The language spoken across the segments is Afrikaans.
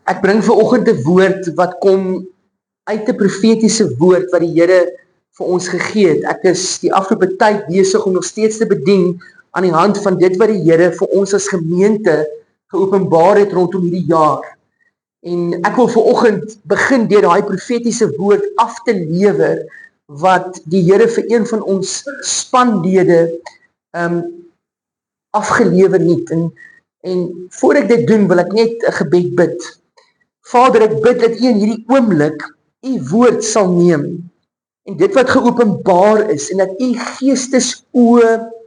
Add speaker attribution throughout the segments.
Speaker 1: Ek bring vanoggend 'n woord wat kom uit 'n profetiese woord wat die Here vir ons gegee het. Ek is die afgelope tyd besig om nog steeds te bedien aan die hand van dit wat die Here vir ons as gemeente geopenbaar het rondom hierdie jaar. En ek wil vanoggend begin deur daai profetiese woord af te lewer wat die Here vir een van ons spanlede afgelewer het. En voor ek dit doen, wil ek net 'n gebed bid. Vader, ek bid dat U in hierdie oomblik U woord sal neem en dit wat geopenbaar is en dat U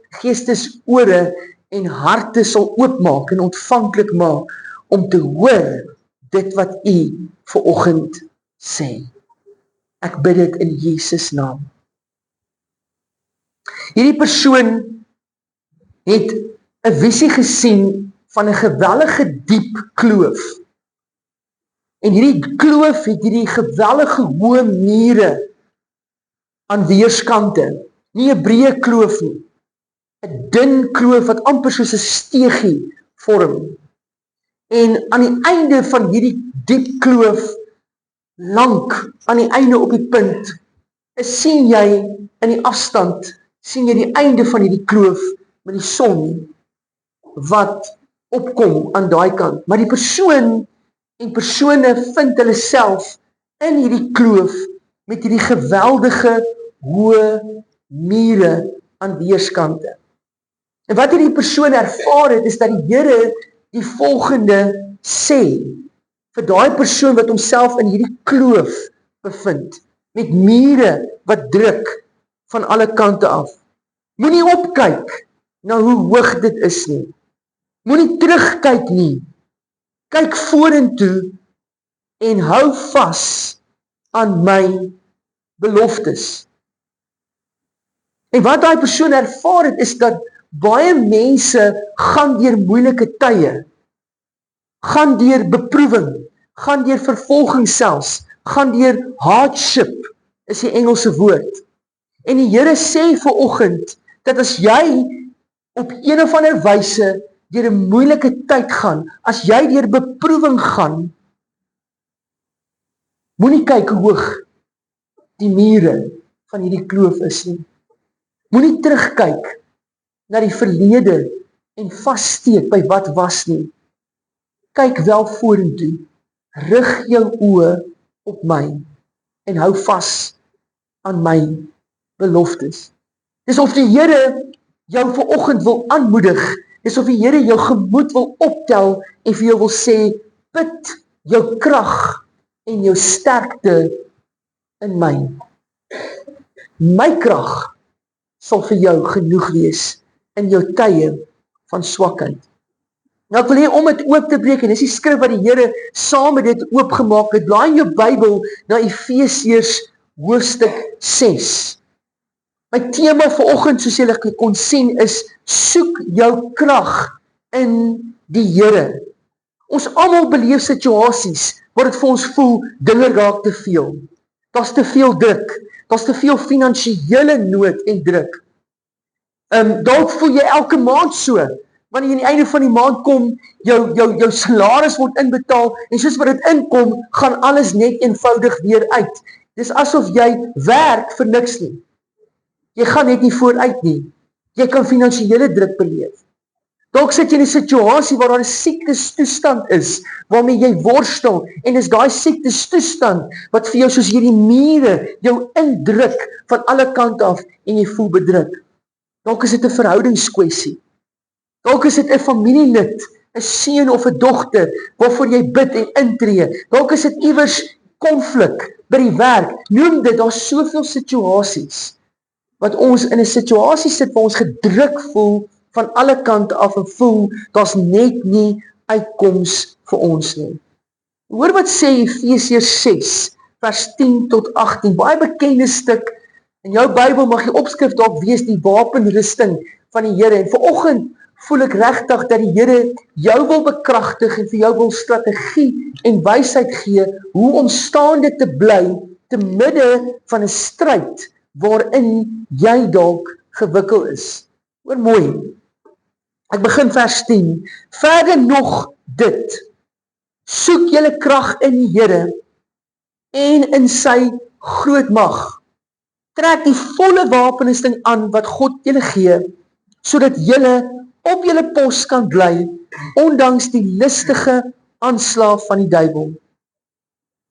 Speaker 1: geestesore en harte sal oopmaak en ontvanklik maak om te hoor dit wat U vanoggend sê. Ek bid dit in Jesus naam. Hierdie persoon het 'n visie gesien van 'n gewellige diep kloof. En hierdie kloof het hierdie gewellige hoë mure aan weerskante. Nie 'n breë kloof nie. 'n dun kloof wat amper soos 'n steegie vorm. En aan die einde van hierdie diep kloof, lank aan die einde op die punt, sien jy in die afstand, sien jy die einde van hierdie kloof met die son wat opkom aan daai kant. Maar die persoon en persone vind hulle self in hierdie kloof met hierdie geweldige hoë mure aan weerskante. En wat hierdie persoon ervaar het, is dat die Here die volgende sê vir daai persoon wat homself in hierdie kloof bevind, met mure wat druk van alle kante af. Moenie opkyk na hoe hoog dit is nie. Moenie terugkyk nie. Kyk vorentoe en hou vas aan my beloftes. En wat daai persoon ervaar het, is dat baie mense gaan deur moeilike tye, gaan deur beproewing, gaan deur vervolging selfs, gaan deur hardship, is die Engelse woord. En die Here sê vanoggend, dat as jy op een of ander wyse deur 'n moeilike tyd gaan, as jy deur beproewing gaan, moenie kyk hoe hoog die mure van hierdie kloof is nie. Moenie terugkyk na die verlede en vassteek by wat was nie. Kyk wel vorentoe, rig jou oë op my en hou vas aan my beloftes. Dis of die Here jou vanoggend wil aanmoedig, dis of die Here jou gemoed wil optel en vir jou wil sê, put jou krag en jou sterkte in my. My krag sal vir jou genoeg wees in jou tye van swakheid. Nou ek wil hê om dit oop te breek, en dis die skrif wat die Here saam met dit oopgemaak het. Blaai in jou Bybel na Efesiërs hoofstuk 6. My tema vanoggend, soos julle kon sien, is soek jou krag in die Here. Ons almal beleef situasies waar dit vir ons voel, dinge raak te veel. Daar's te veel druk, daar's te veel finansiële nood en druk. Dalk voel jy elke maand so, wanneer jy aan die einde van die maand kom, jou salaris word inbetaal, en soos wat dit inkom, gaan alles net eenvoudig weer uit. Dis asof jy werk vir niks nie. Jy gaan net nie vooruit nie. Jy kan finansiële druk beleef. Dalk sit jy in 'n situasie waar daar 'n siektestoestand is, waarmee jy worstel, en is daai siektestoestand wat vir jou soos hierdie mure jou indruk van alle kante af, en jy voel bedruk. Dalk is dit 'n verhoudingskwessie. Dalk is dit 'n familielid, 'n seun of 'n dogter, waarvoor jy bid en intree. Dalk is dit iewers konflik by die werk. Noem dit, daar's soveel situasies wat ons in 'n situasie sit waar ons gedruk voel van alle kante af en voel, daar's net nie uitkoms vir ons nie. Hoor wat sê Efesiërs 6, vers 10 tot 18, baie bekende stuk. In jou Bybel mag jy opskrif dalk wees, die wapenrusting van die Here. En vanoggend voel ek regtig dat die Here jou wil bekragtig en vir jou wil strategie en wysheid gee, hoe om staande te bly te midde van 'n stryd waarin jy dalk gewikkel is. Hoor mooi. Ek begin vers 10. Verder nog dit. Soek julle krag in die Here en in sy groot mag. Trek die volle wapenrusting aan wat God julle gee, sodat julle op julle pos kan bly, ondanks die listige aanslag van die duiwel.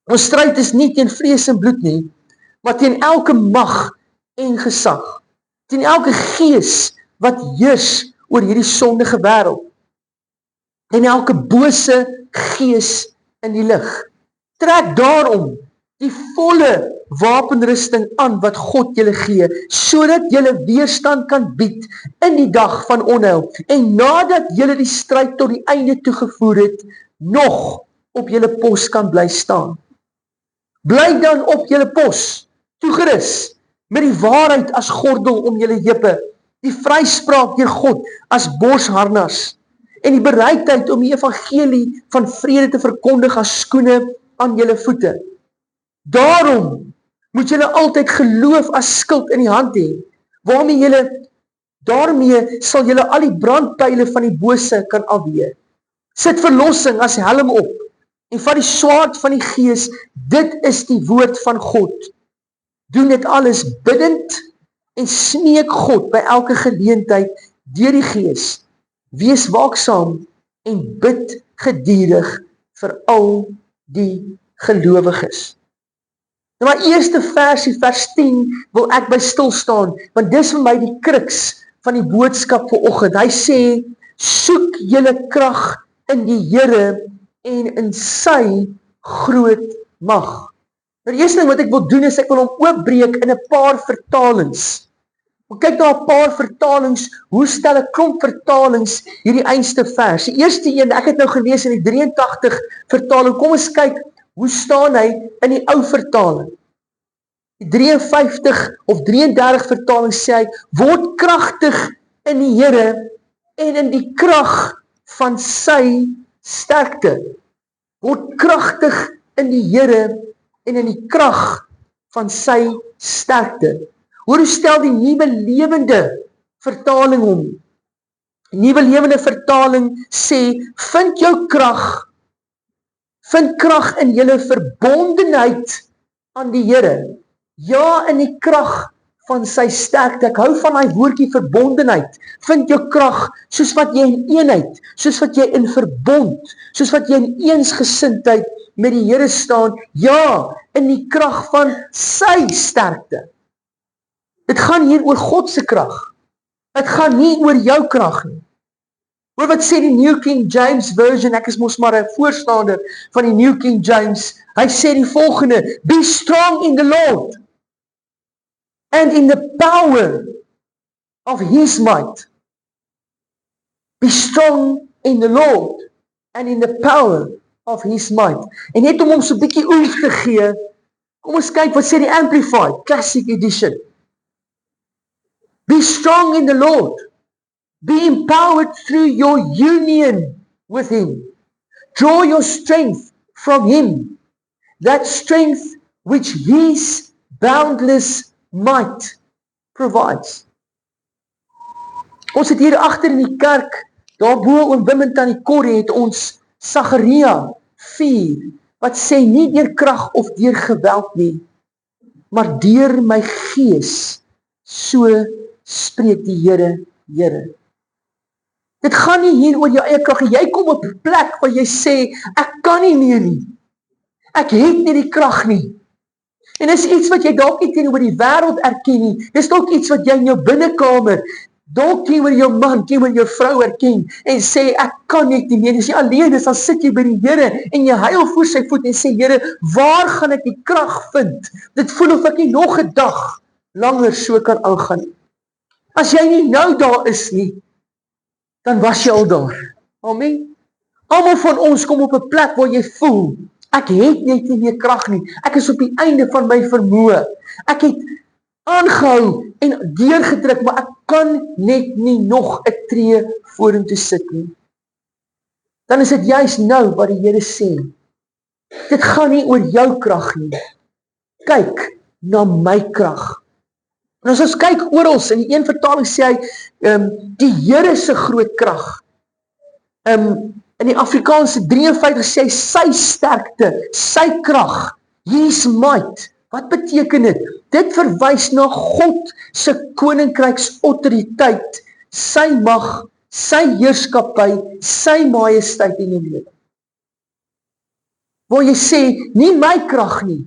Speaker 1: Ons stryd is nie teen vlees en bloed nie, maar teen elke mag en gesag, teen elke gees wat heers oor hierdie sondige wêreld, en elke bose gees in die lig. Trek daarom die volle wapenrusting aan wat God julle gee, sodat julle weerstand kan bied in die dag van onheil, en nadat julle die stryd tot die einde toegevoer het, nog op julle pos kan bly staan. Bly dan op julle pos, toegerus, met die waarheid as gordel om julle heupe, die vryspraak deur God as borsharnas, en die bereidheid om die evangelie van vrede te verkondig as skoene aan julle voete. Daarom moet julle altyd geloof as skild in die hand hê, daarmee sal julle al die brandpyle van die bose kan afweer. Sit verlossing as helm op, en vat die swaard van die Gees, dit is die woord van God. Doen dit alles biddend en smeek God by elke geleentheid deur die Gees. Wees waaksaam en bid gedurig vir al die gelowiges. Nou my eerste versie, vers 10, wil ek by stil staan, want dis vir my die kruks van die boodskap vanoggend. Hy sê, soek julle krag in die Here en in sy groot mag. Nou die eerste ding wat ek wil doen is, ek wil hom oopbreek in 'n paar vertalings. Ons kyk na 'n paar vertalings, hoe stel 'n klomp vertalings hierdie einste vers. Die eerste een, ek het nou gelees in die 83 vertaling, kom ons kyk, hoe staan hy in die ou vertaling? Die 53 of 33 vertaling sê hy, word kragtig in die Here en in die krag van sy sterkte. Word kragtig in die Here en in die krag van sy sterkte. Hoe stel die Nuwe Lewende vertaling hom? Die Nuwe Lewende vertaling sê, vind krag in julle verbondenheid aan die Here. Ja, in die krag van sy sterkte. Ek hou van daai woordjie verbondenheid. Vind jou krag soos wat jy in eenheid, soos wat jy in verbond, soos wat jy in eensgesindheid met die Here staan. Ja, in die krag van sy sterkte. Dit gaan hier oor God se krag. Dit gaan nie oor jou krag nie. Hoor wat sê die New King James Version, ek is mos maar 'n voorstander van die New King James. Hy sê die volgende, be strong in the Lord and in the power of his might. Be strong in the Lord and in the power of his might. En net om so 'n bietjie oef te gee, kom ons kyk wat sê die Amplified Classic Edition. Be strong in the Lord. Be empowered through your union with him. Draw your strength from him. That strength which his boundless might provides. Ons het hier agter in die kerk, daarbo omwimend aan die korrie, het ons Sagaria 4, wat sê nie deur krag of deur geweld nie, maar deur my gees, so spreek die Here, Here. Dit gaan nie hier oor jou eie krag. Jy kom op 'n plek waar jy sê, ek kan nie meer nie. Ek het nie die krag nie. En dis iets wat jy dalk nie teenoor die wêreld erken nie. Dis dalk iets wat jy in jou binnekamer, dalk teenoor jou man, teenoor jou vrou erken en sê, ek kan net nie meer. Dis jy alleen is, dan sit jy by die Here en jy huil voor sy voet en sê, Here, waar gaan ek die krag vind? Dit voel of ek nie nog 'n dag langer so kan aangaan nie. As jy nie nou daar is nie, dan was jy al daar. Amen. Almal van ons kom op 'n plek waar jy voel, ek het net nie meer krag nie. Ek is op die einde van my vermoë. Ek het aangehou en deurgedruk, maar ek kan net nie nog 'n tree vorentoe sit nie. Dan is dit juist nou wat die Here sê. Dit gaan nie oor jou krag nie. Kyk na my krag. En as ons kyk oral, in die een vertaling sê hy, die Here se groot krag. In die Afrikaanse 53 sê hy, sy sterkte, sy krag, his might. Wat beteken dit? Dit verwys na God se koninkryks autoriteit, sy mag, sy heerskappy, sy majesteit in jou lewe. Waar jy sê, nie my krag nie.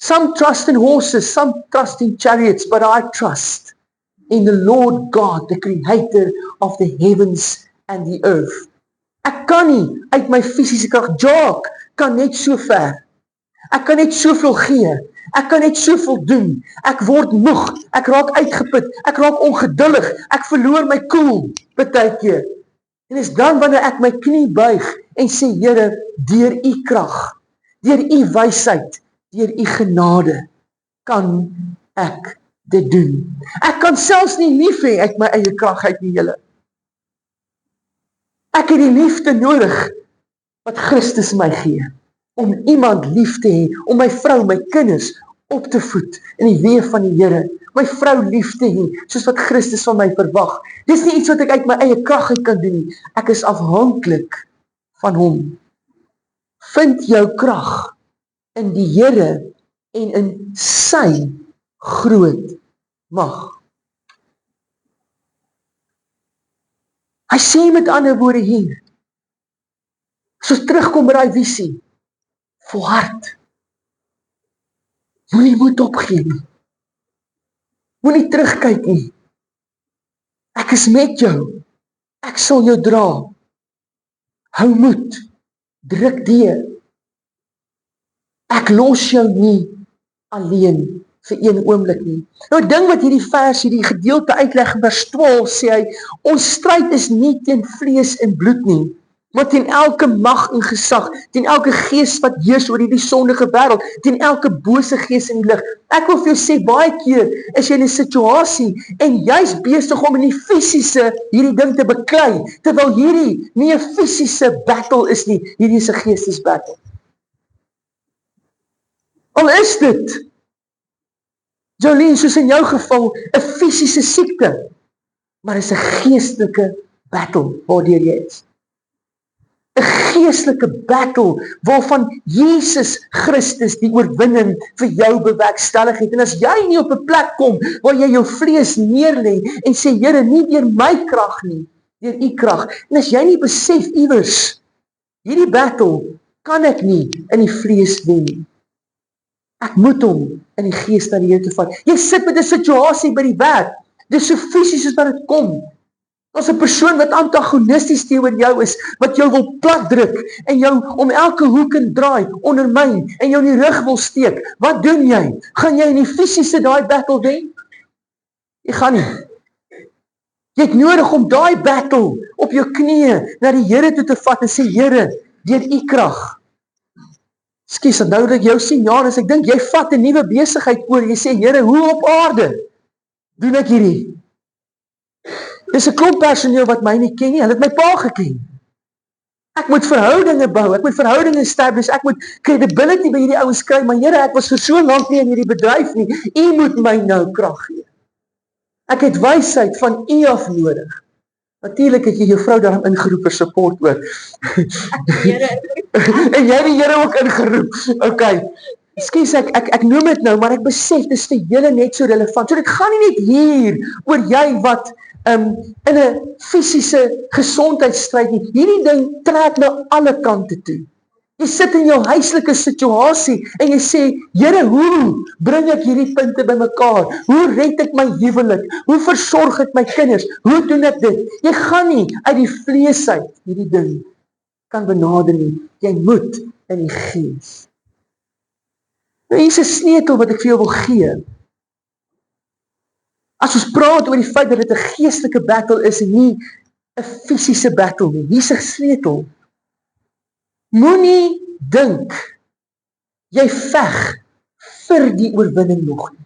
Speaker 1: Some trust in horses, some trust in chariots, but I trust in the Lord God, the creator of the heavens and the earth. Ek kan nie uit my fisiese krag, Jock kan net so ver. Ek kan net soveel gee. Ek kan net soveel doen. Ek word moeg. Ek raak uitgeput. Ek raak ongeduldig. Ek verloor my koel, partykeer. En is dan wanneer ek my knie buig en sê, Here, deur u krag, deur u wysheid, deur u genade, kan ek dit doen. Ek kan selfs nie lief hê uit my eie krag uit nie, julle. Ek het die liefde nodig wat Christus my gee. Om iemand lief te hê, om my vrou, my kinders op te voed in die weë van die Here, my vrou lief te hê, soos wat Christus van my verwag. Dis nie iets wat ek uit my eie krag uit kan doen nie. Ek is afhanklik van hom. Vind jou krag in die Here en in sy groot mag. Hy sê met ander woorde hier, as ons terugkom by daai visie, volhard. Moenie moed opgee nie. Moenie terugkyk nie. Ek is met jou. Ek sal jou dra. Hou moed. Druk deur. Ek los jou nie alleen vir een oomblik nie. Nou ding wat hierdie vers, hierdie gedeelte uitleg in vers 12 sê hy, ons stryd is nie teen vlees en bloed nie, maar teen elke mag en gesag, teen elke gees wat heers oor hierdie sondige wêreld, teen elke bose gees in die lig. Ek wil vir jou sê, baie keer is jy in 'n situasie en jy's besig om in die fisiese hierdie ding te beklei, terwyl hierdie nie 'n fisiese battle is nie, hierdie is 'n geestesbattle. Al is dit, Jolien, soos in jou geval, 'n fisiese siekte, maar is 'n geestelike battle waardeur jy is. 'n geestelike battle waarvan Jesus Christus die oorwinning vir jou bewerkstellig het. En as jy nie op 'n plek kom waar jy jou vlees neerlê en sê, Here, nie deur my krag nie, deur u krag. En as jy nie besef iewers, hierdie battle kan ek nie in die vlees wen nie. Ek moet hom in die gees na die Here toe vat. Jy sit met 'n situasie by die werk. Dis so fisies as wat dit kom. As 'n persoon wat antagonisties teenoor jou is, wat jou wil platdruk en jou om elke hoek en draai, ondermyn en jou in die rug wil steek, wat doen jy? Gaan jy in die fisiese daai battle wen? Jy gaan nie. Jy het nodig om daai battle op jou knieë na die Here toe te vat en sê, Here, deur u krag. Skus, nou dat ek jou sien, Janus, ek dink jy vat 'n nuwe besigheid oor. Jy sê, Here, hoe op aarde doen ek hierdie? Dis 'n klomp personeel wat my nie ken nie, hulle het my pa geken. Ek moet verhoudinge bou, ek moet verhoudinge establish, ek moet credibility by hierdie ouens kry, maar Here, ek was vir so lank nie in hierdie bedryf nie, u moet my nou krag gee. Ek het wysheid van u af nodig. Natuurlik het jy jou vrou daarom ingeroep vir support ook. En jy die Here ook ingeroep. Okay. Skus ek noem dit nou, maar ek besef dis vir julle net so relevant. So dit gaan nie net hier oor jy wat in 'n fisiese gesondheidsstryd nie. Hierdie ding trek na alle kante toe. Jy sit in jou huislike situasie en jy sê, Here, hoe bring ek hierdie punte bymekaar? Hoe red ek my huwelik? Hoe versorg ek my kinders? Hoe doen ek dit? Jy gaan nie uit die vlees uit hierdie ding kan benader nie. Jy moet in die gees. Nou hier is 'n sleutel wat ek vir jou wil gee. As ons praat oor die feit dat dit 'n geestelike battle is en nie 'n fisiese battle nie. Hier's 'n sleutel. Moenie dink jy veg vir die oorwinning nog nie.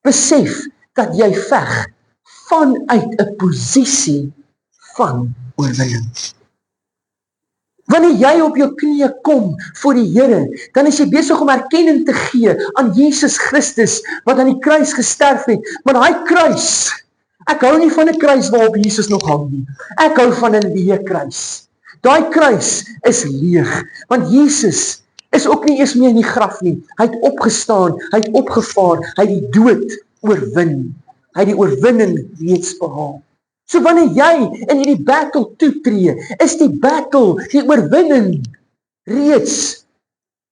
Speaker 1: Besef dat jy veg vanuit 'n posisie van oorwinning. Wanneer jy op jou knieë kom voor die Here, dan is jy besig om erkenning te gee aan Jesus Christus, wat aan die kruis gesterf het. Maar daai kruis, ek hou nie van 'n kruis waarop Jesus nog hang nie. Ek hou van 'n leë kruis. Daai kruis is leeg, want Jesus is ook nie eers meer in die graf nie. Hy het opgestaan, hy het opgevaar, hy het die dood oorwin. Hy het die oorwinning reeds behaal. So wanneer jy in hierdie battle toetree, is die battle, die oorwinning reeds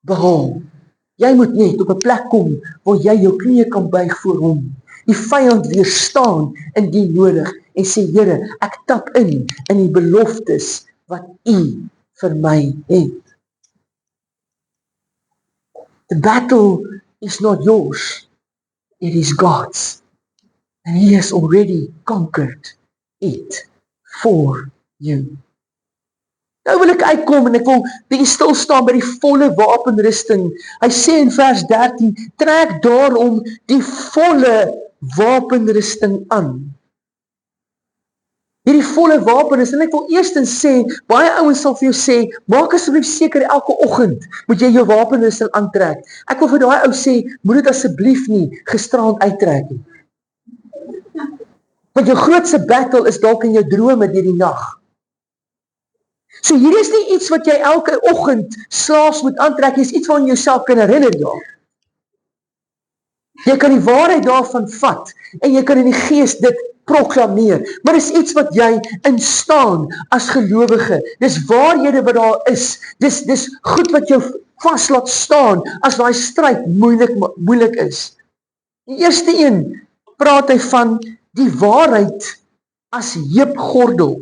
Speaker 1: behaal. Jy moet net op 'n plek kom waar jy jou knieë kan buig voor hom, die vyand weerstaan indien nodig en sê, Here, ek tap in die beloftes wat U vir my het. The battle is not yours, it is God's. And He has already conquered it for you. Nou wil ek uitkom en ek wil bietjie stil staan by die volle wapenrusting. Hy sê in vers 13, trek daarom die volle wapenrusting aan. Hierdie volle wapenrusting, en ek wil eerstens sê, baie ouens sal vir jou sê, maak asseblief seker elke oggend moet jy jou wapenrusting aantrek. Ek wil vir daai ou sê, moet dit asseblief nie gisterand uittrek nie. Want jou grootste battle is dalk in jou drome deur die nag. So hier is nie iets wat jy elke oggend slaaps moet aantrek, hier is iets waaraan jy jouself kan herinner, ja. Jy kan die waarheid daarvan vat, en jy kan in die gees dit proklameer, maar dis iets wat jy instaan as gelowige, dis waarhede wat daar is, dis goed wat jou vas laat staan, as daai stryd moeilik is. Die eerste een, praat hy van die waarheid as heupgordel.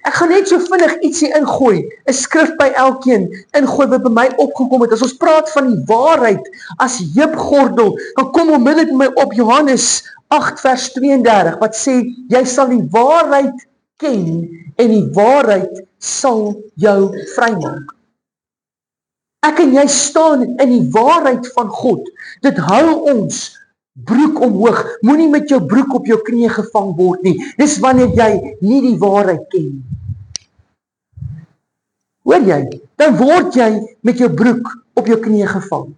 Speaker 1: Ek gaan net so vinnig ietsie ingooi, 'n skrif by elkeen ingooi wat by my opgekom het. As ons praat van die waarheid as heupgordel, dan kom onmiddellik my op Johannes 8 vers 32, wat sê, jy sal die waarheid ken, en die waarheid sal jou vrymaak. Ek en jy staan in die waarheid van God. Dit hou ons broek omhoog, moenie met jou broek op jou knieë gevang word nie. Dis wanneer jy nie die waarheid ken nie. Hoor jy? Dan word jy met jou broek op jou knieë gevang.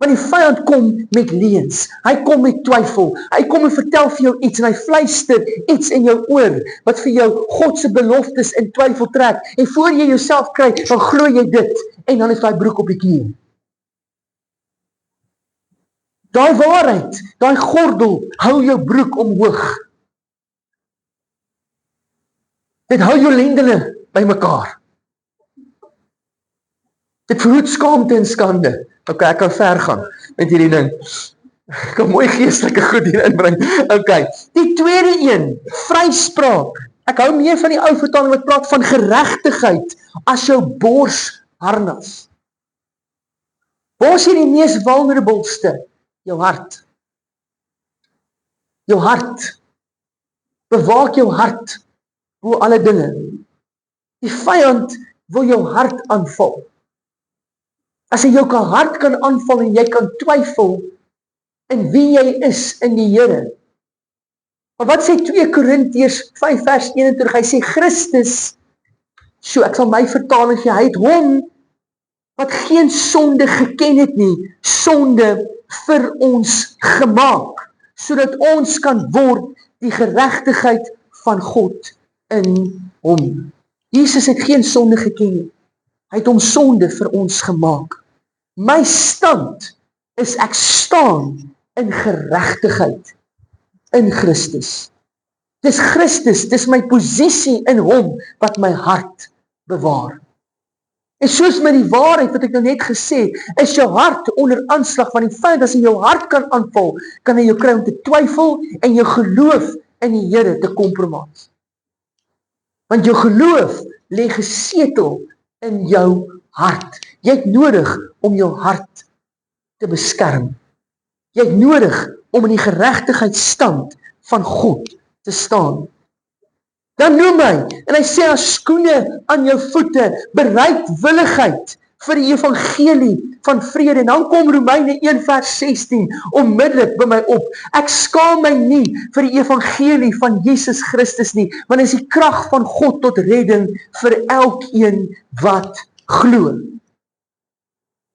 Speaker 1: Want die vyand kom met leuns, hy kom met twyfel, hy kom en vertel vir jou iets, en hy fluister iets in jou oor, wat vir jou God se beloftes in twyfel trek, en voor jy jouself kry, dan glo jy dit, en dan is daai broek op die knieë. Daai waarheid, daai gordel, hou jou broek omhoog. Dit hou jou lendene by mekaar. Dit verhoed skaamte en skande. Ok, ek kan ver gaan met hierdie ding. Ek kan mooi geestelike goed hier inbring. Ok, die tweede een, vryspraak. Ek hou meer van die ou vertaling wat praat van geregtigheid as jou borsharnas. Waar is jy die mees vulnerabelste? Jou hart. Jou hart. Bewaak jou hart bo alle dinge. Die vyand wil jou hart aanval. As hy jou hart kan aanval en jy kan twyfel in wie jy is in die Here. Maar wat sê 2 Korintiërs 5 vers 21? Hy sê Christus, so ek sal my vertaling gee, hy het hom wat geen sonde geken het nie, sonde vir ons gemaak, sodat ons kan word die geregtigheid van God in hom. Jesus het geen sonde geken nie. Hy het hom sonde vir ons gemaak. My stand is ek staan in geregtigheid in Christus. Dis Christus, dis my posisie in hom wat my hart bewaar. En soos met die waarheid wat ek nou net gesê, is jou hart onder aanslag van die vyand. As hy jou hart kan aanval, kan hy jou kry om te twyfel en jou geloof in die Here te kompromis. Want jou geloof lê gesetel in jou hart. Jy het nodig om jou hart te beskerm. Jy het nodig om in die geregtigheidsstand van God te staan. Dan noem hy, en hy sê as skoene aan jou voete, bereidwilligheid vir die evangelie van vrede. En dan kom Romeine 1 vers 16 onmiddellik by my op. Ek skaam my nie vir die evangelie van Jesus Christus nie, want dit is die krag van God tot redding vir elkeen wat glo.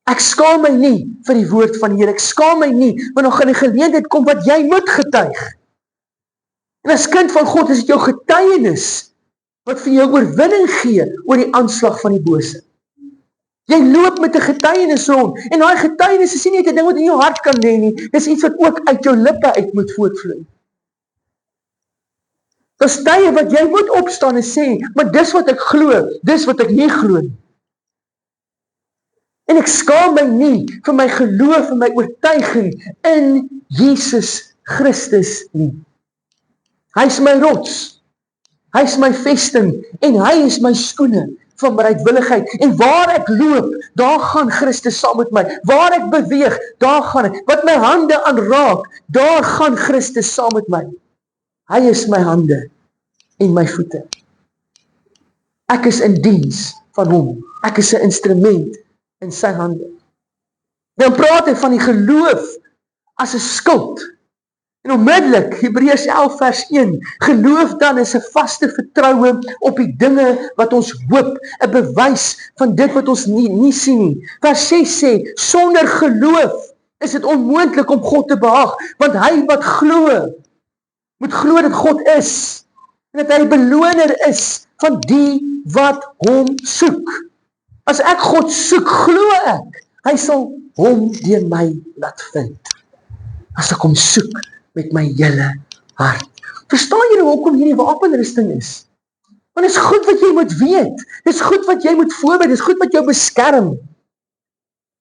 Speaker 1: Ek skaam my nie vir die woord van die Here. Ek skaam my nie, want nog in 'n geleentheid kom wat jy moet getuig. En as kind van God is dit jou getuienis wat vir jou oorwinning gee oor die aanslag van die bose. Jy loop met 'n getuienis rond, en daai getuienis is nie net 'n ding wat in jou hart kan lê nie, dis iets wat ook uit jou lippe uit moet voortvloei. Daar's tye wat jy moet opstaan en sê, maar dis wat ek glo, dis wat ek nie glo nie. En ek skaam my nie vir my geloof en my oortuiging in Jesus Christus nie. Hy is my rots, hy is my vesting, en hy is my skoene van bereidwilligheid. En waar ek loop, daar gaan Christus saam met my. Waar ek beweeg, daar gaan hy. Wat my hande aanraak, daar gaan Christus saam met my. Hy is my hande en my voete. Ek is in diens van hom. Ek is 'n instrument in sy hande. Dan praat hy van die geloof as 'n skild. En onmiddellik, Hebreërs 11 vers 1, geloof dan is 'n vaste vertroue op die dinge wat ons hoop, 'n bewys van dit wat ons nie sien nie. Vers 6 sê, sonder geloof is dit onmoontlik om God te behaag, want hy wat glo, moet glo dat God is, en dat hy beloner is van die wat hom soek. As ek God soek, glo ek, hy sal hom deur my laat vind. As ek hom soek met my hele hart. Verstaan julle hoekom hierdie wapenrusting is? Want dit is goed wat jy moet weet. Dit is goed wat jy moet voorberei. Dit is goed wat jou beskerm.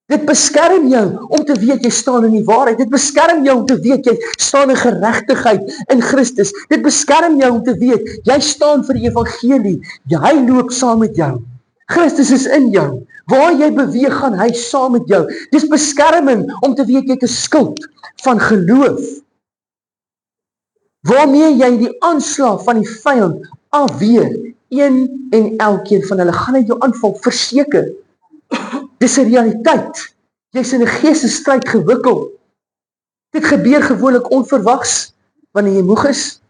Speaker 1: Dit beskerm jou om te weet jy staan in die waarheid. Dit beskerm jou om te weet jy staan in geregtigheid in Christus. Dit beskerm jou om te weet jy staan vir die evangelie. Hy loop saam met jou. Christus is in jou. Waar jy beweeg, gaan hy saam met jou. Dis beskerming om te weet jy het 'n skild van geloof, waarmee jy die aanslag van die vyand afweer, een en elkeen van hulle. Gaan hy jou aanval, verseker. Dis 'n realiteit. Jy's in 'n geestesstryd gewikkel. Dit gebeur gewoonlik onverwags, wanneer jy moeg is,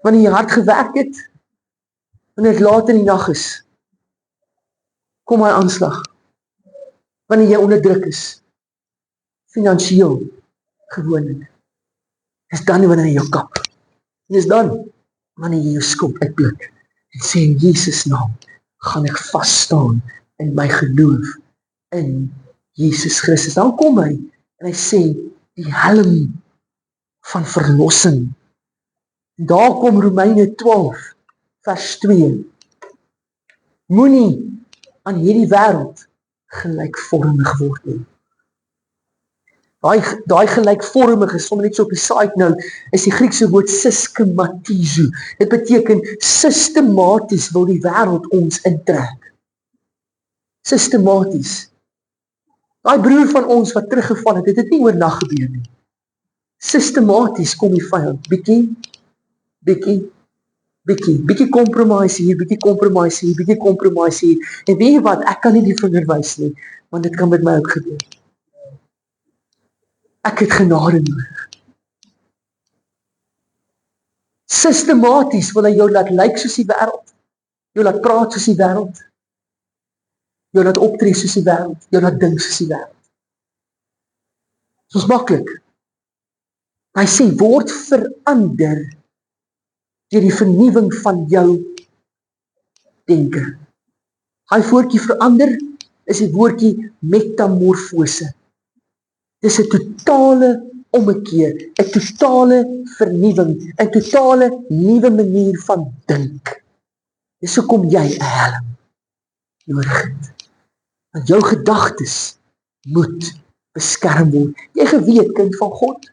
Speaker 1: wanneer jy hard gewerk het, wanneer dit laat in die nag is. Kom hy aanslag. Wanneer jy onder druk is, finansiëel, gewoonlik. Dis dan wanneer jy jou kap. En dis dan wanneer jy jou skuld uitblik en sê in Jesus naam gaan ek vas staan in my geloof in Jesus Christus. Dan kom hy en hy sê die helm van verlossing. En daar kom Romeine 12 vers 2. Moenie aan hierdie wêreld gelykvormig word nie. Daai gelykvormig is, sommer net so op die side nou, is die Griekse woord systematizo. Dit beteken sistematies wil die wêreld ons intrek. Sistematies. Daai broer van ons wat teruggeval het, het dit nie oornag gebeur nie. Sistematies kom die vyand, bietjie compromise hier, bietjie compromise hier, en weet jy wat, ek kan nie die vinger wys nie, want dit kan met my ook gebeur. Ek het genade nodig. Sistematies wil hy jou laat lyk soos die wêreld, jou laat praat soos die wêreld, jou laat optree soos die wêreld, jou laat dink soos die wêreld. Soos maklik. Hy sê, word verander deur die vernuwing van jou denke. Hy woordjie verander is die woordjie metamorfose. Dis 'n totale ommekeer, 'n totale vernuwing, 'n totale nuwe manier van dink. Dis hoekom jy 'n helm nodig het. Want jou gedagtes moet beskerm word. Jy geweet, kind van God,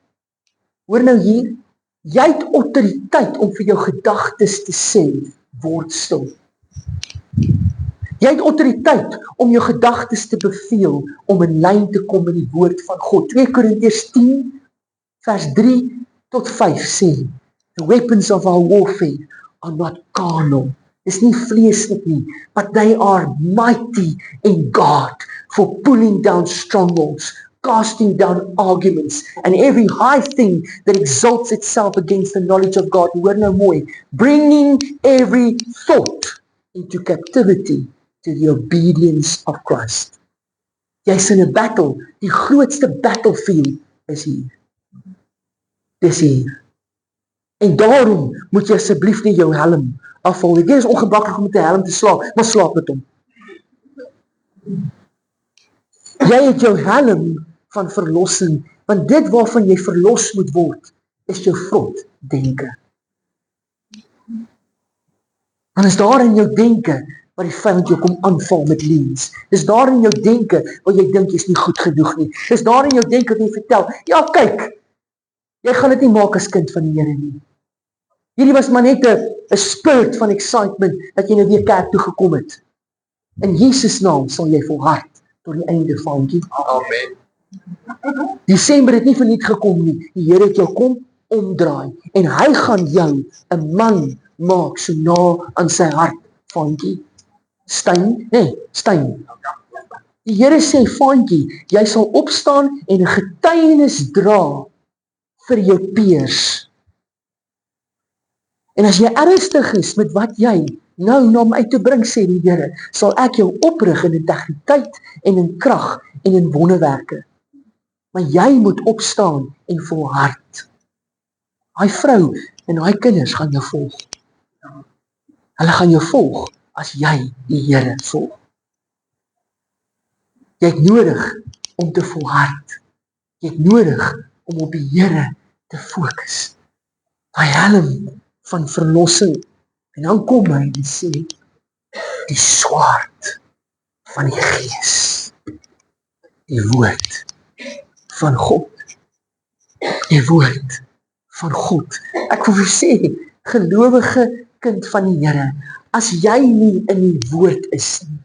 Speaker 1: hoor nou hier, jy het autoriteit om vir jou gedagtes te sê, word stil. Jy het autoriteit om jou gedagtes te beveel om in lyn te kom met die woord van God. 2 Korintiërs 10 vers 3 tot 5 sê, the weapons of our warfare are not carnal. Dis nie vleeslik nie, but they are mighty in God for pulling down strongholds, casting down arguments, and every high thing that exalts itself against the knowledge of God. Hoor nou mooi, bringing every thought into captivity to the obedience of Christ. Jy's in 'n battle. Die grootste battlefield is hier. Dis hier. En daarom moet jy asseblief nie jou helm afval. Dit is ongemaklik om met 'n helm te slaap, maar slaap met hom. Jy het jou helm van verlossing, want dit waarvan jy verlos moet word, is jou frontdenke. Dan is daar in jou denke waar die vyand jou kom aanval met liens. Dis daar in jou denke waar jy dink jy's nie goed genoeg nie. Dis daar in jou denke wat jy vertel, ja kyk, jy gaan dit nie maak as kind van die Here nie. Hierdie was maar net 'n spurt van excitement dat jy nou weer kerk toe gekom het. In Jesus naam sal jy volhard tot die einde van die.
Speaker 2: Amen.
Speaker 1: Desember het nie verniet gekom nie. Die Here het jou kom omdraai en hy gaan jou 'n man maak so na aan sy hart, Faantjie. Stein. Die Here sê, Faantjie, jy sal opstaan en 'n getuienis dra vir jou peers. En as jy ernstig is met wat jy nou na my uit te bring, sê die Here, sal ek jou oprig in integriteit en in krag en in wonderwerke. Maar jy moet opstaan en volhard. Daai vrou en daai kinders gaan jou volg. Hulle gaan jou volg as jy die Here volg. Jy het nodig om te volhard. Jy het nodig om op die Here te fokus. Daai helm van verlossing. En dan kom hy en sê, die swaard van die Gees. Die woord van God. Die woord van God. Ek wil vir sê, gelowige kind van die Here, as jy nie in die woord is nie,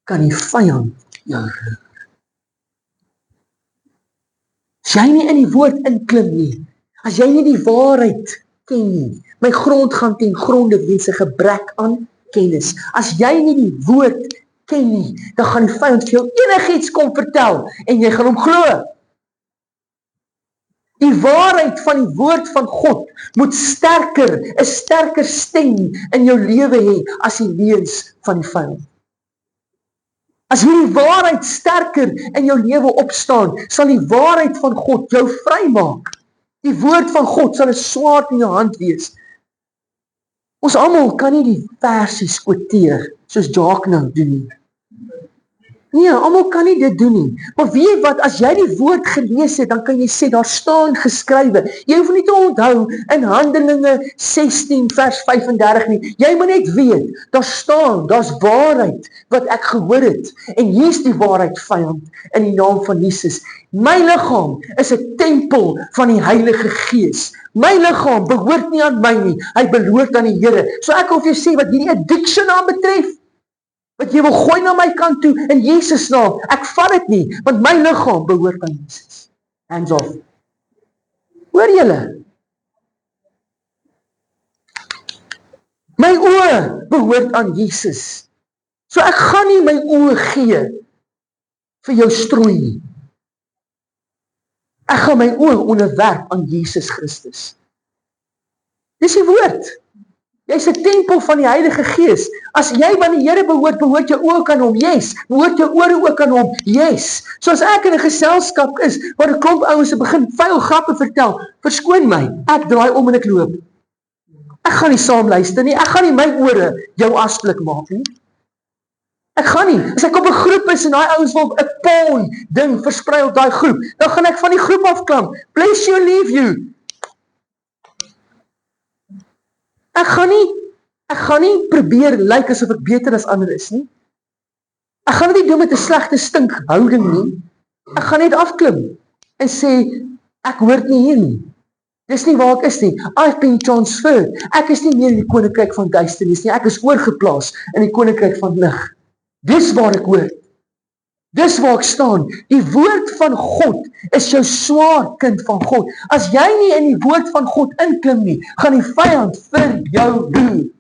Speaker 1: kan die vyand jou roer. As jy nie in die woord inklim nie, as jy nie die waarheid ken nie, my grond gaan ten gronde wees 'n gebrek aan kennis. As jy nie die woord ken nie, dan gaan die vyand vir jou enigiets kom vertel en jy gaan hom glo. Die waarheid van die woord van God moet 'n sterker stem in jou lewe hê as die leuns van die vyand. As hierdie waarheid sterker in jou lewe opstaan, sal die waarheid van God jou vrymaak. Die woord van God sal 'n swaard in jou hand wees. Ons almal kan nie die versies quoteer soos Jacques nou doen nie. Nee, almal kan nie dit doen nie. Maar weet wat, as jy die woord gelees het, dan kan jy sê, daar staan geskrywe. Jy hoef nie te onthou in Handelinge 16 vers 35 nie. Jy moet net weet, daar staan, daar's waarheid wat ek gehoor het. En hier's die waarheid, vyand, in die naam van Jesus. My liggaam is 'n tempel van die Heilige Gees. My liggaam behoort nie aan my nie, hy behoort aan die Here. So ek wil vir jou sê wat hierdie addiction aanbetref, wat jy wil gooi na my kant toe, in Jesus naam, ek vat dit nie, want my liggaam behoort aan Jesus. Hands off. Hoor julle? My oë behoort aan Jesus. So ek gaan nie my oë gee vir jou strooi nie. Ek gaan my oë onderwerp aan Jesus Christus. Dis die woord. Jy's 'n tempel van die Heilige Gees. As jy aan die Here behoort, behoort jou oë aan hom. Yes. Behoort jou ore ook aan hom. Yes. So as ek in 'n geselskap is waar 'n klomp ouens begin vuil grappe vertel, verskoon my. Ek draai om en ek loop. Ek gaan nie saam luister nie. Ek gaan nie my ore jou asblik maak nie. Ek gaan nie. As ek op 'n groep is en daai ouens wil 'n porn ding versprei op daai groep, dan gaan ek van die groep afklam. Bless you, leave you. Ek gaan nie probeer lyk asof ek beter as ander is nie. Ek gaan dit nie doen met 'n slegte stinkhouding nie. Ek gaan net afklim en sê, ek hoort nie hier nie. Dis nie waar ek is nie. I've been transferred. Ek is nie meer in die koninkryk van duisternis nie. Ek is oorgeplaas in die koninkryk van lig. Dis waar ek hoort. Dis waar ek staan. Die woord van God is jou swaard, kind van God. As jy nie in die woord van God inklim nie, gaan die vyand vir jou doen.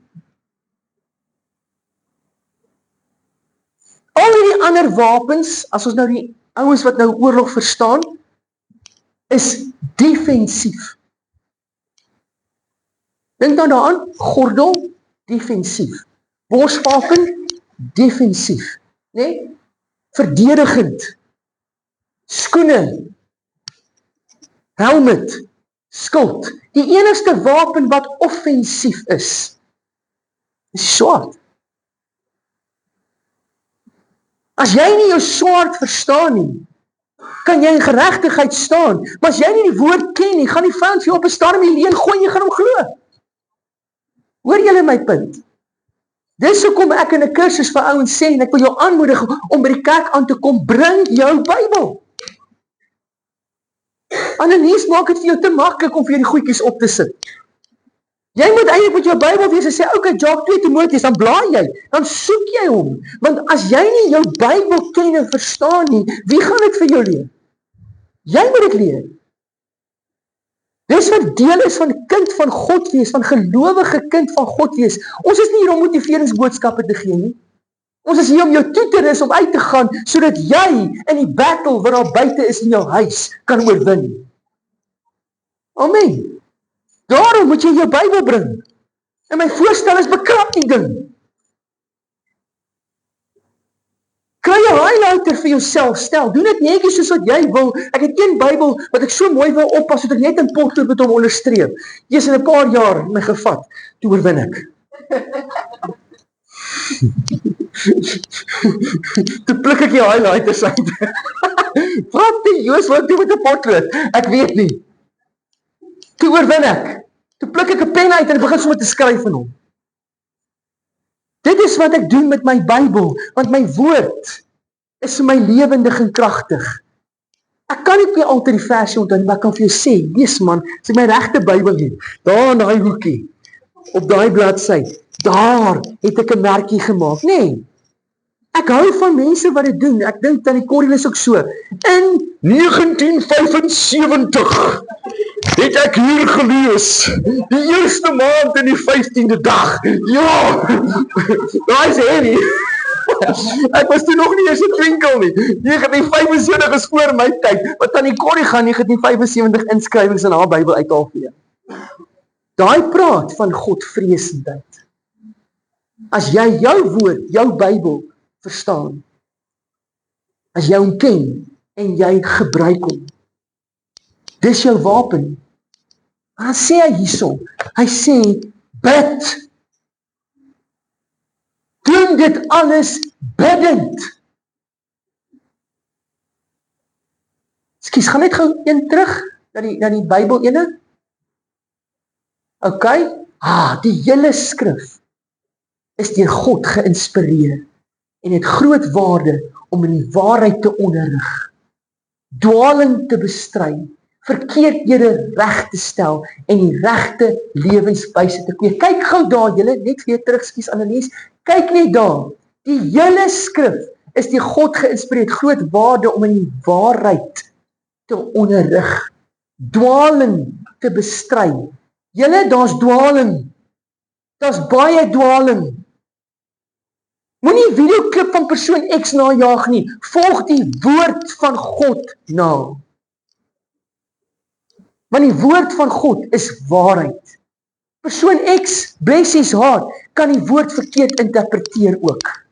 Speaker 1: Al die ander wapens, as ons nou die ouens wat nou oorlog verstaan, is defensief. Dink nou daaraan, gordel, defensief. Borswapen, defensief, né? Verdedigend, skoene, helmet, skild. Die enigste wapen wat offensief is die swaard. As jy nie jou swaard verstaan nie, kan jy in geregtigheid staan, maar as jy nie die woord ken nie, gaan die vyand vir jou op 'n stadium leen gooi, jy gaan hom glo. Hoor julle my punt? Dis hoekom ek in 'n kursus vir ouens sê, en ek wil jou aanmoedig om by die kerk aan te kom, bring jou Bybel. Annelies maak dit vir jou te maklik om vir jou die goedjies op te sit. Jy moet eintlik met jou Bybel wees en sê, okay, Job 2 Timoteus, dan blaai jy, dan soek jy hom. Want as jy nie jou Bybel ken en verstaan nie, wie gaan dit vir jou leer? Jy moet dit leer. Dis wat deel is van kind van God wees, van gelowige kind van God wees. Ons is nie hier om motiveringsboodskappe te gee nie. Ons is hier om jou toe te rus om uit te gaan, sodat jy in die battle wat daar buite is in jou huis, kan oorwin. Amen. Daarom moet jy jou Bybel bring. En my voorstel is bekrap die ding. Kry 'n highlighter vir jouself, stel, doen dit netjies soos wat jy wil. Ek het een Bybel wat ek so mooi wil oppas, sodat ek net in potlood met hom onderstreep. Eers in 'n paar jaar my gevat, toe oorwin ek. Toe pluk ek die highlighters uit. Wat die Joos wil ek doen met 'n potlood? Ek weet nie. Toe oorwin ek. Toe pluk ek 'n pen uit en ek begin sommer te skryf in hom. Dit is wat ek doen met my Bybel, want my woord is vir my lewendig en kragtig. Ek kan nie altyd die versie onthou, maar ek kan vir jou sê, lees man, as ek my regte Bybel het, daar in daai hoekie, op daai bladsy, daar het ek 'n merkie gemaak. Nee, ek hou van mense wat dit doen. Ek dink Tannie Corrie is ook so. In 1975 het ek hier gelees, die eerste maand in die 15de dag. Ja, daai is heavy. Ek was toe nog nie eens 'n twinkel nie. 1975 is voor my tyd. Wat Tannie Corrie gaan 1975 inskrywings in haar Bybel uithaal vir jou. Daai praat van Godvreesendheid. As jy jou woord, jou Bybel verstaan, as jy hom ken en jy gebruik hom, dis jou wapen. Dan sê hy hierso, hy sê, bid. Doen dit alles biddend. Ekskuus, gaan net gou een terug na die Bybel ene. Okay, die hele skrif is deur God geïnspireer en het groot waarde om in die waarheid te onderrig, dwaling te bestry, verkeerdhede reg te stel en die regte lewenswyse te kweek. Kyk gou daar, julle net weer terug, ekskuus Annelies, kyk net daar. Die hele skrif is deur God geïnspireer, groot waarde om in die waarheid te onderrig, dwaling te bestry. Julle, daar's dwaling. Daar's baie dwaling. Moenie videoklip van persoon X najaag nie. Volg die woord van God na. Want die woord van God is waarheid. Persoon X, bless his heart, kan die woord verkeerd interpreteer ook.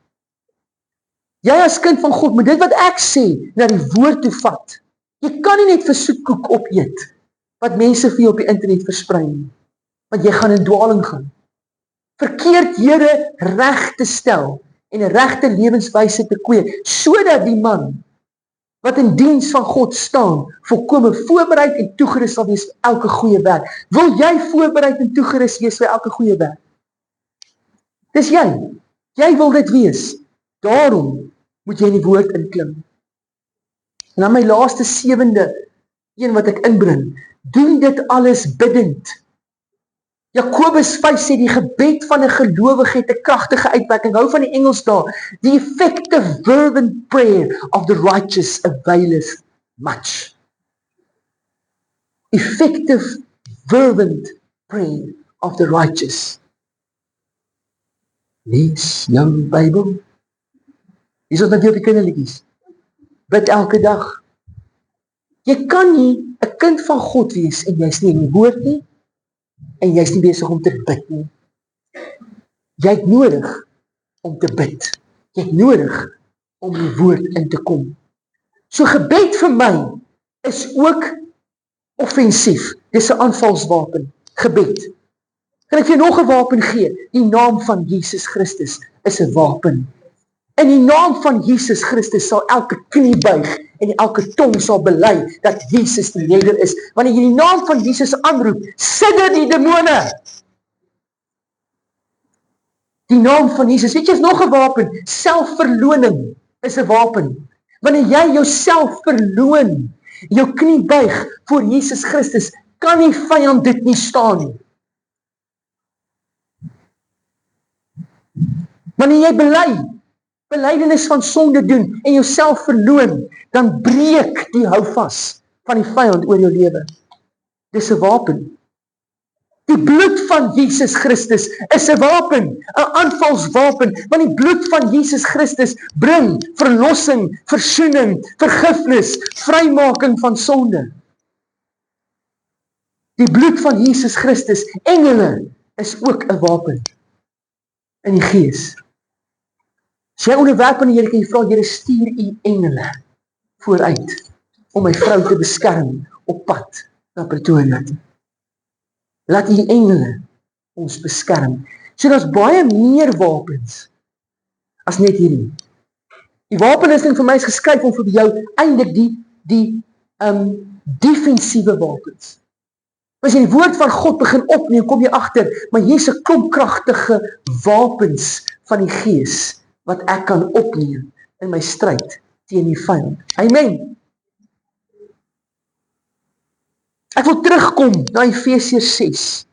Speaker 1: Jy as kind van God, moet dit wat ek sê, na die woord toe vat. Jy kan nie net vir soetkoek opeet, wat mense vir jou op die internet versprei nie. Want jy gaan in dwaling gaan. Verkeerdhede reg te stel en 'n regte lewenswyse te kweek, sodat die man wat in diens van God staan, volkome voorbereid en toegerus sal wees vir elke goeie werk. Wil jy voorbereid en toegerus wees vir elke goeie werk? Dis jy. Jy wil dit wees. Daarom moet jy in die woord inklim. En dan my laaste 7de een wat ek inbring, doen dit alles biddend. Jakobus 5 sê die gebed van 'n gelowige het 'n kragtige uitwerking. Hou van die Engels daar. The effective fervent prayer of the righteous availeth much. Effective fervent prayer of the righteous. Lees jou Bybel. Hier is ons net weer op die kinderliedjies. Bid elke dag. Jy kan nie 'n kind van God wees en jy's nie in die woord nie. En jy is nie besig om te bid nie. Jy het nodig om te bid. Jy het nodig om die woord in te kom. So gebed vir my is ook offensief. Dis 'n aanvalswapen, gebed. Kan ek vir nog 'n wapen gee? Die naam van Jesus Christus is 'n wapen. In die naam van Jesus Christus sal elke knie buig en elke tong sal bely dat Jesus die redder is. Wanneer jy die naam van Jesus aanroep, sidder die demone. Die naam van Jesus. Weet jy, is nog 'n wapen. Selfverloning is 'n wapen. Wanneer jy jouself verloon, jou knie buig voor Jesus Christus, kan die vyand dit nie staan nie. Wanneer jy belydenis van sonde doen en jouself verloon, dan breek die houvas van die vyand oor jou lewe. Dis 'n wapen. Die bloed van Jesus Christus is 'n wapen, 'n aanvalswapen, want die bloed van Jesus Christus bring verlossing, versoening, vergifnis, vrymaking van sonde. Die bloed van Jesus Christus, engele, is ook 'n wapen in die gees. As jy onderwerp aan die Here, kan jy vra, Here, stuur u engele vooruit om my vrou te beskerm op pad na Pretoria toe. Laat die engele ons beskerm. So daar's baie meer wapens as net hierdie. Die wapenrusting vir my is geskryf om vir jou eintlik die defensiewe wapens. As jy die woord van God begin opneem, kom jy agter, maar hier's 'n klomp kragtige wapens van die gees wat ek kan opneem in my stryd teen die vyand. Amen. Ek wil terugkom na Efesiërs 6.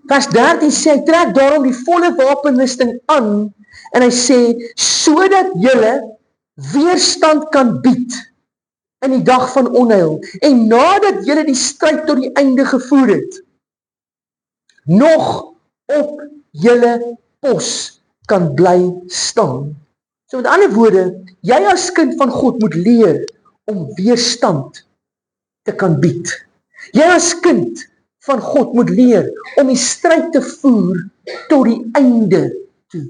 Speaker 1: Vers 13 sê, hy trek daarom die volle wapenrusting aan, en hy sê, sodat julle weerstand kan bied in die dag van onheil, en nadat julle die stryd tot die einde gevoer het, nog op julle pos kan bly staan. So met ander woorde, jy as kind van God moet leer om weerstand te kan bied. Jy as kind van God moet leer om die stryd te voer tot die einde toe.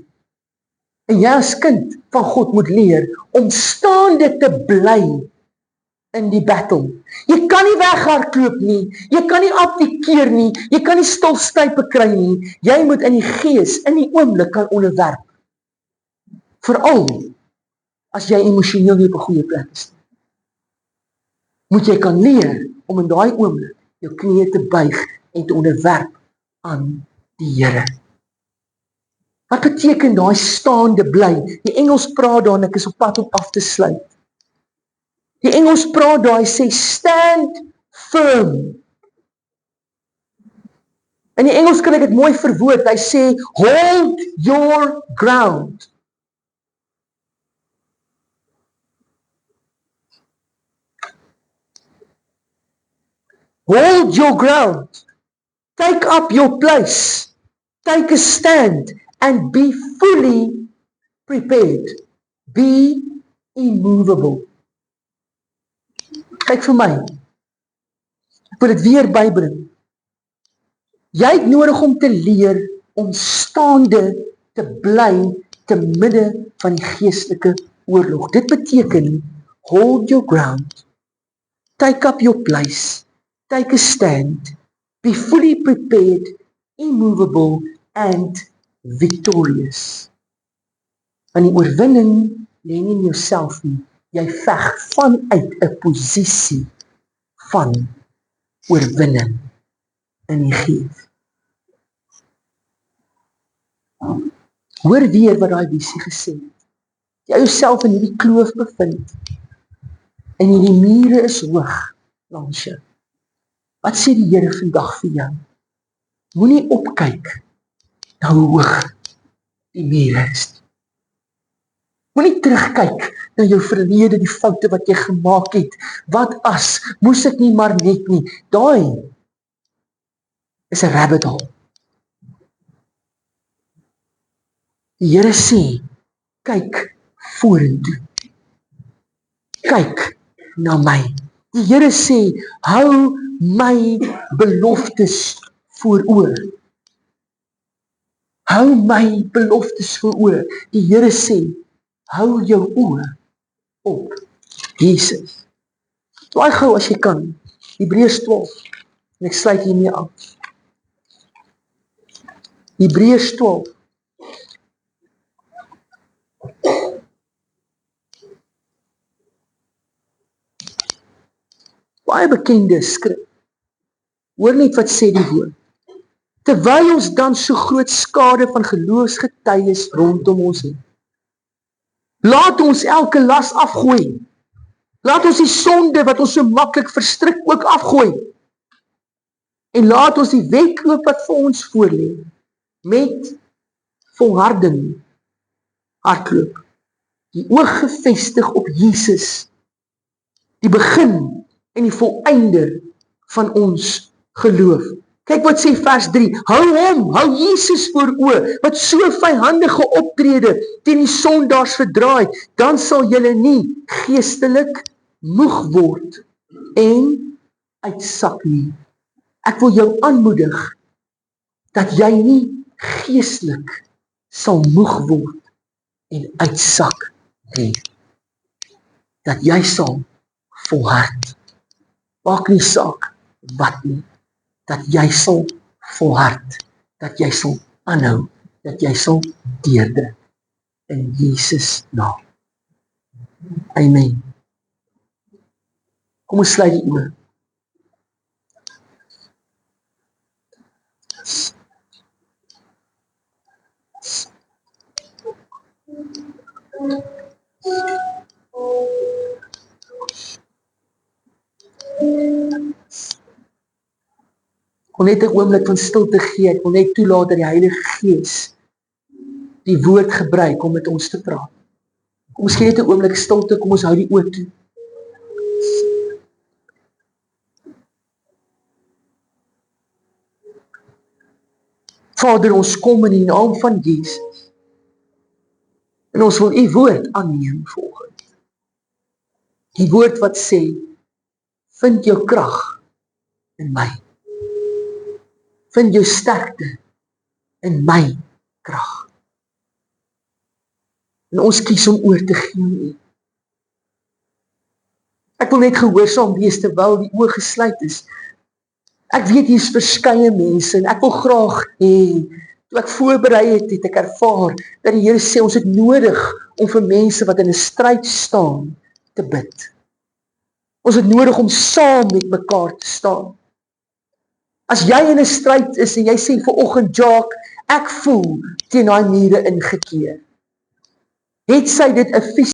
Speaker 1: En jy as kind van God moet leer om staande te bly in die battle. Jy kan nie weghardloop nie, jy kan nie abdikeer nie, jy kan nie stilstype kry nie, jy moet in die gees, in die oomblik kan onderwerp. Veral as jy emosioneel nie op 'n goeie plek is. Moet jy kan leer om in daai oomblik jou knieë te buig en te onderwerp aan die Here. Wat beteken daai staande bly? Die Engels praat daar en ek is op pad om af te sluit. Die Engels praat daar, hy sê stand firm. In die Engels kan ek dit mooi verwoord, hy sê hold your ground. Hold your ground. Take up your place. Take a stand and be fully prepared. Be immovable. Kyk vir my. Ek wil dit weer bybring. Jy het nodig om te leer om staande te bly te midde van die geestelike oorlog. Dit beteken hold your ground. Take up your place. Take a stand, be fully prepared, immovable and victorious. Want die oorwinning lê nie in jouself nie. Jy veg vanuit 'n posisie van oorwinning in die gees. Hoor weer wat daai visie gesê het. Jy jouself in hierdie kloof bevind en hierdie mure is hoog langs jou. Wat sê die Here vandag vir jou? Moenie opkyk na hoe hoog die mure is. Moenie terugkyk na jou verlede, die foute wat jy gemaak het. Wat as, moes ek nie maar net nie. Daai is 'n rabbit hole. Die Here sê, kyk vorentoe. Kyk na my. Die Here sê, hou my beloftes voor oë. Hou my beloftes voor oë. Die Here sê, hou jou oë op Jesus. Baie gou as jy kan, Hebreërs 12, en ek sluit hiermee af. Hebreërs 12. Baie bekende skrif. Hoor net wat sê die woord. Terwyl ons dan so groot skade van geloofsgetuies rondom ons het, laat ons elke las afgooi. Laat ons die sonde wat ons so maklik verstrik ook afgooi. En laat ons die wedloop wat vir ons voorlê met volharding hardloop. Die oog gefestig op Jesus, die begin en die volëinder van ons geloof. Kyk wat sê vers 3, hou Jesus voor oë, wat so vyhandige optrede teen die sondaars verdraai, dan sal julle nie geestelik moeg word en uitsak nie. Ek wil jou aanmoedig, dat jy nie geestelik sal moeg word en uitsak nie. Dat jy sal volhard. Maak nie saak wat nie. Dat jy sal volhard, dat jy sal aanhou, dat jy sal deurdruk in Jesus naam. Amen. Kom ons sluit die oë. Ek wil net 'n oomblik van stilte gee, ek wil net toelaat dat die Heilige Gees die woord gebruik om met ons te praat. Kom ons gee net 'n oomblik stilte, kom ons hou die oë toe. Vader, ons kom in die naam van Jesus. En ons wil u woord aanneem volgens. Die woord wat sê, vind jou krag in my. Vind jou sterkte in my krag. En ons kies om oor te gee aan u. Ek wil net gehoorsaam wees terwyl die oë gesluit is. Ek weet hier is verskeie mense en ek wil graag hê, toe ek voorberei het, het ek ervaar dat die Here sê ons het nodig om vir mense wat in 'n stryd staan te bid. Ons het nodig om saam met mekaar te staan. As jy in 'n stryd is en jy sê vanoggend, Jacques, ek voel teen daai mure ingekeer. Het sy dit 'n